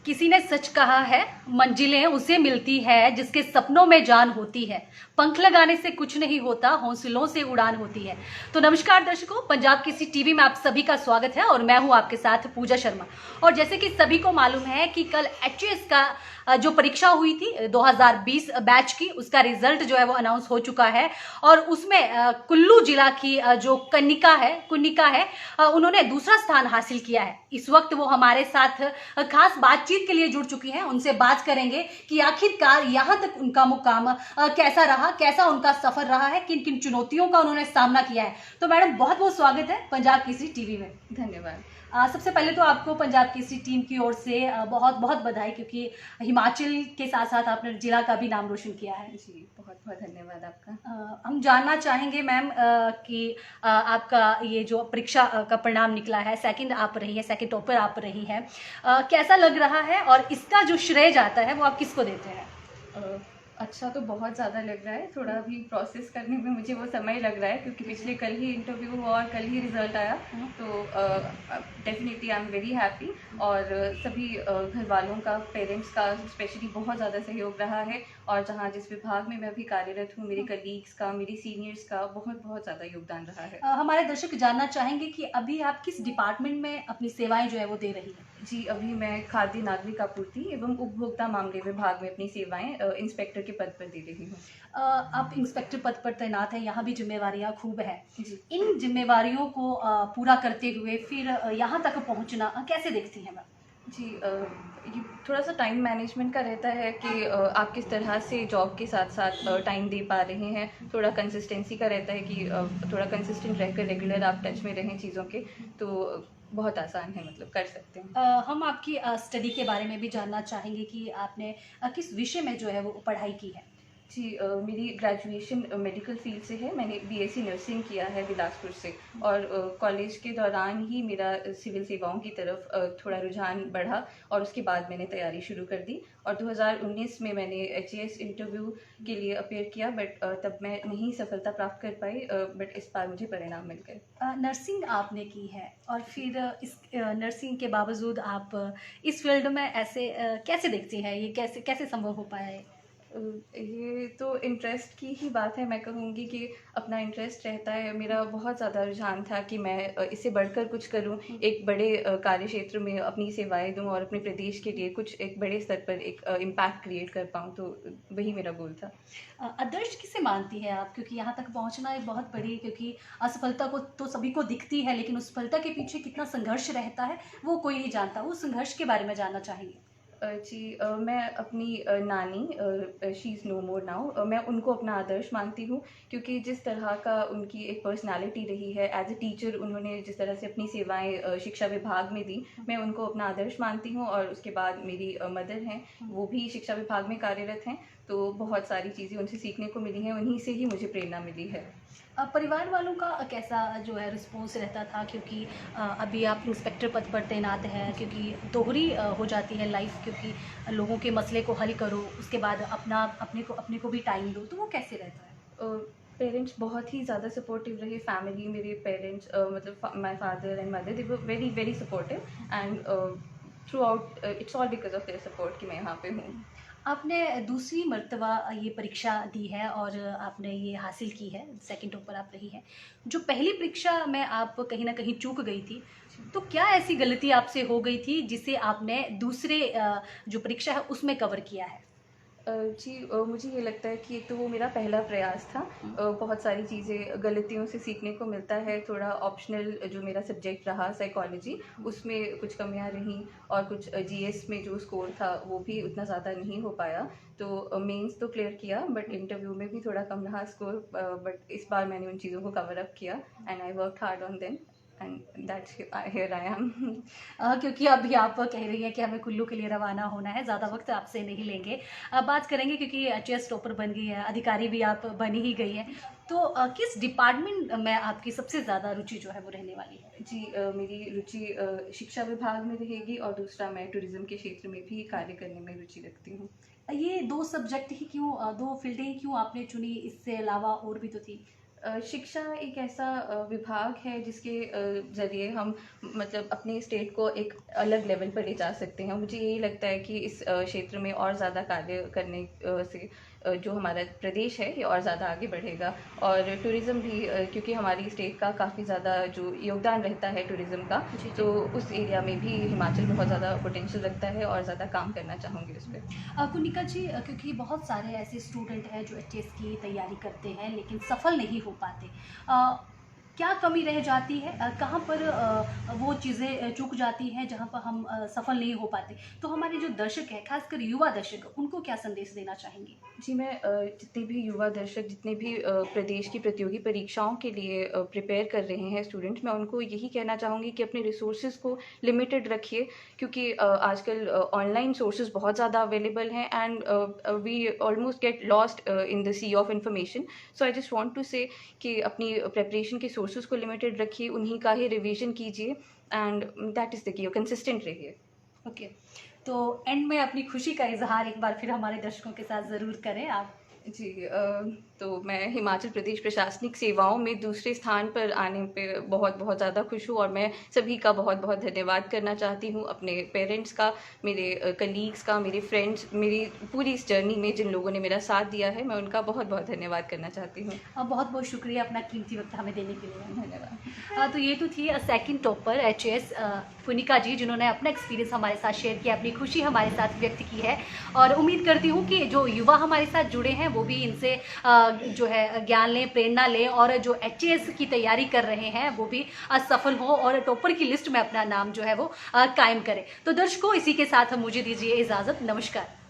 किसी ने सच कहा है, मंजिलें उसे मिलती है जिसके सपनों में जान होती है। पंख लगाने से कुछ नहीं होता, हौसलों से उड़ान होती है। तो नमस्कार दर्शकों, पंजाब किसी टीवी में आप सभी का स्वागत है और मैं हूं आपके साथ पूजा शर्मा। और जैसे कि सभी को मालूम है कि कल एचएएस का जो परीक्षा हुई थी 2020 बैच की, उसका रिजल्ट जो है वो अनाउंस हो चुका है। और उसमें कुल्लू जिला की जो कुन्निका है, उन्होंने दूसरा स्थान हासिल किया है। इस वक्त वो हमारे साथ खास बातचीत के लिए जुड़ चुकी हैं। उनसे बात करेंगे कि आखिरकार यहाँ तक उनका मुकाम कैसा रहा, कैसा उनका सफर रहा है, किन किन चुनौतियों का उन्होंने सामना किया है। तो मैडम, बहुत बहुत स्वागत है पंजाब केसरी टीवी में। धन्यवाद। सबसे पहले तो आपको पंजाब केसरी टीम की ओर से बहुत बहुत बधाई, क्योंकि हिमाचल के साथ साथ आपने जिला का भी नाम रोशन किया है। जी, बहुत बहुत धन्यवाद आपका। हम जानना चाहेंगे मैम कि आपका ये जो परीक्षा का परिणाम निकला है, सेकंड आप रही है, सेकंड टॉपर आप रही हैं, कैसा लग रहा है और इसका जो श्रेय जाता है वो आप किसको देते हैं? अ, अच्छा तो बहुत ज़्यादा लग रहा है, थोड़ा अभी प्रोसेस करने में मुझे वो समय लग रहा है क्योंकि पिछले कल ही इंटरव्यू हुआ और कल ही रिज़ल्ट आया। तो definitely I am very happy. और सभी घर वालों का, पेरेंट्स का स्पेशली बहुत ज़्यादा सहयोग रहा है। और जहाँ जिस विभाग में मैं अभी कार्यरत हूँ, मेरे कलीग्स का, मेरी सीनियर्स का बहुत बहुत ज़्यादा योगदान रहा है। हमारे दर्शक जानना चाहेंगे कि अभी आप किस डिपार्टमेंट में अपनी सेवाएं जो है वो दे रही हैं? जी, अभी मैं खाद्य नागरिक आपूर्ति एवं उपभोक्ता मामले विभाग में अपनी सेवाएं इंस्पेक्टर के पद पर दे रही हूँ। आप इंस्पेक्टर पद पर तैनात हैं, यहाँ भी जिम्मेवारियाँ खूब है। जी। इन जिम्मेवारियों को पूरा करते हुए फिर यहाँ तक पहुँचना कैसे देखती हैं मैम? जी, ये थोड़ा सा टाइम मैनेजमेंट का रहता है कि आप किस तरह से जॉब के साथ साथ टाइम दे पा रहे हैं। थोड़ा कंसिस्टेंसी का रहता है कि थोड़ा कंसिस्टेंट रहकर रेगुलर आप टच में रहें चीज़ों के। तो बहुत आसान है, मतलब कर सकते हैं। हम आपकी स्टडी के बारे में भी जानना चाहेंगे कि आपने किस विषय में जो है वो पढ़ाई की है? जी, मेरी ग्रेजुएशन मेडिकल फील्ड से है। मैंने बीएससी नर्सिंग किया है बिलासपुर से। और कॉलेज के दौरान ही मेरा सिविल सेवाओं की तरफ थोड़ा रुझान बढ़ा और उसके बाद मैंने तैयारी शुरू कर दी। और 2019 में मैंने एचएएस इंटरव्यू के लिए अपेयर किया, बट तब मैं नहीं सफलता प्राप्त कर पाई। बट इस बार मुझे परिणाम मिल गए। नर्सिंग आपने की है और फिर इस नर्सिंग के बावजूद आप इस फील्ड में ऐसे कैसे देखती हैं? ये कैसे कैसे संभव हो पाया है? ये तो इंटरेस्ट की ही बात है। मैं कहूँगी कि अपना इंटरेस्ट रहता है। मेरा बहुत ज़्यादा रुझान था कि मैं इससे बढ़कर कुछ करूँ, एक बड़े कार्य क्षेत्र में अपनी सेवाएं दूँ और अपने प्रदेश के लिए कुछ एक बड़े स्तर पर एक इम्पैक्ट क्रिएट कर पाऊँ। तो वही मेरा गोल था। आदर्श किसे मानती है आप? क्योंकि यहाँ तक पहुँचना एक बहुत बड़ी, क्योंकि असफलता को तो सभी को दिखती है, लेकिन उस सफलता के पीछे कितना संघर्ष रहता है वो कोई नहीं जानता। उस संघर्ष के बारे में जानना चाहेंगे। जी, मैं अपनी नानी, she is no more now, मैं उनको अपना आदर्श मानती हूँ क्योंकि जिस तरह का उनकी एक पर्सनालिटी रही है एज ए टीचर, उन्होंने जिस तरह से अपनी सेवाएं शिक्षा विभाग में दी, मैं उनको अपना आदर्श मानती हूँ। और उसके बाद मेरी मदर हैं, वो भी शिक्षा विभाग में कार्यरत हैं। तो बहुत सारी चीज़ें उनसे सीखने को मिली हैं, उन्हीं से ही मुझे प्रेरणा मिली है। परिवार वालों का कैसा जो है रिस्पॉन्स रहता था? क्योंकि अभी आप इंस्पेक्टर पद पर तैनात हैं, क्योंकि दोहरी हो जाती है लाइफ, क्योंकि लोगों के मसले को हल करो, उसके बाद अपने को भी टाइम दो, तो वो कैसे रहता है? पेरेंट्स बहुत ही ज़्यादा सपोर्टिव रहे। फैमिली, मेरे पेरेंट्स, मतलब my father and mother, they were very very supportive. And through out it's all because of their support कि मैं यहाँ पे हूँ। आपने दूसरी मर्तबा ये परीक्षा दी है और आपने ये हासिल की है, सेकंड टॉपर आप रही हैं। जो पहली परीक्षा में आप कहीं ना कहीं चूक गई थी, तो क्या ऐसी गलती आपसे हो गई थी जिसे आपने दूसरे जो परीक्षा है उसमें कवर किया है? जी, मुझे ये लगता है कि एक तो वो मेरा पहला प्रयास था। बहुत सारी चीज़ें गलतियों से सीखने को मिलता है। थोड़ा ऑप्शनल जो मेरा सब्जेक्ट रहा साइकोलॉजी, उसमें कुछ कमियां रहीं। और कुछ जीएस में जो स्कोर था वो भी उतना ज़्यादा नहीं हो पाया। तो मेंस तो क्लियर किया, बट इंटरव्यू में भी थोड़ा कम रहा स्कोर। बट इस बार मैंने उन चीज़ों को कवर अप किया and I work hard on them and that's here I am. क्योंकि अभी आप कह रही हैं कि हमें कुल्लू के लिए रवाना होना है, ज़्यादा वक्त आपसे नहीं लेंगे। अब बात करेंगे, क्योंकि एचएएस टॉपर बन गई है, अधिकारी भी आप बन ही गई है, तो किस डिपार्टमेंट में आपकी सबसे ज़्यादा रुचि जो है वो रहने वाली है? जी, मेरी रुचि शिक्षा विभाग में रहेगी और दूसरा मैं टूरिज्म के क्षेत्र में भी कार्य करने में रुचि रखती हूँ। ये दो सब्जेक्ट ही क्यों, दो फील्डें ही क्यों आपने चुनी? इससे अलावा और भी तो थी। शिक्षा एक ऐसा विभाग है जिसके ज़रिए हम मतलब अपने स्टेट को एक अलग लेवल पर ले जा सकते हैं। मुझे यही लगता है कि इस क्षेत्र में और ज़्यादा कार्य करने से जो हमारा प्रदेश है ये और ज़्यादा आगे बढ़ेगा। और टूरिज़्म भी क्योंकि हमारी स्टेट का काफ़ी ज़्यादा जो योगदान रहता है टूरिज़्म का, जी, जी। तो उस एरिया में भी हिमाचल बहुत ज़्यादा पोटेंशियल रखता है और ज़्यादा काम करना चाहूँगी उस पर। कुनिका जी, क्योंकि बहुत सारे ऐसे स्टूडेंट हैं जो एचएस की तैयारी करते हैं लेकिन सफल नहीं हो पाते, क्या कमी रह जाती है, कहाँ पर वो चीज़ें चूक जाती हैं जहाँ पर हम सफल नहीं हो पाते? तो हमारे जो दर्शक हैं, खासकर युवा दर्शक, उनको क्या संदेश देना चाहेंगी? जी, मैं जितने भी युवा दर्शक जितने भी प्रदेश की प्रतियोगी परीक्षाओं के लिए प्रिपेयर कर रहे हैं स्टूडेंट, मैं उनको यही कहना चाहूँगी कि अपने रिसोर्सेज को लिमिटेड रखिए, क्योंकि आजकल ऑनलाइन सोर्सेज बहुत ज़्यादा अवेलेबल हैं and we almost get lost in the sea of information. So I just want to say कि अपनी प्रेपरेशन के सोर्सेज को लिमिटेड रखिए, उन्हीं का ही रिविजन कीजिए and that is the key, consistent रहिए। ओके, तो एंड में अपनी खुशी का इजहार एक बार फिर हमारे दर्शकों के साथ ज़रूर करें आप। जी, तो मैं हिमाचल प्रदेश प्रशासनिक सेवाओं में दूसरे स्थान पर आने पे बहुत बहुत ज़्यादा खुश हूँ और मैं सभी का बहुत बहुत धन्यवाद करना चाहती हूँ, अपने पेरेंट्स का, मेरे कलीग्स का, मेरे फ्रेंड्स, मेरी पूरी इस जर्नी में जिन लोगों ने मेरा साथ दिया है, मैं उनका बहुत बहुत धन्यवाद करना चाहती हूँ। बहुत बहुत शुक्रिया अपना कीमती वक्त हमें देने के लिए। धन्यवाद। तो ये तो थी सेकंड टॉपर एचएस पुनिका जी, जिन्होंने अपना एक्सपीरियंस हमारे साथ शेयर किया, अपनी खुशी हमारे साथ व्यक्त की है। और उम्मीद करती हूँ कि जो युवा हमारे साथ जुड़े हैं वो भी इनसे जो है ज्ञान लें, प्रेरणा लें, और जो एचएस की तैयारी कर रहे हैं वो भी सफल हो और टॉपर की लिस्ट में अपना नाम जो है वो कायम करें। तो दर्शकों, इसी के साथ मुझे दीजिए इजाज़त। नमस्कार।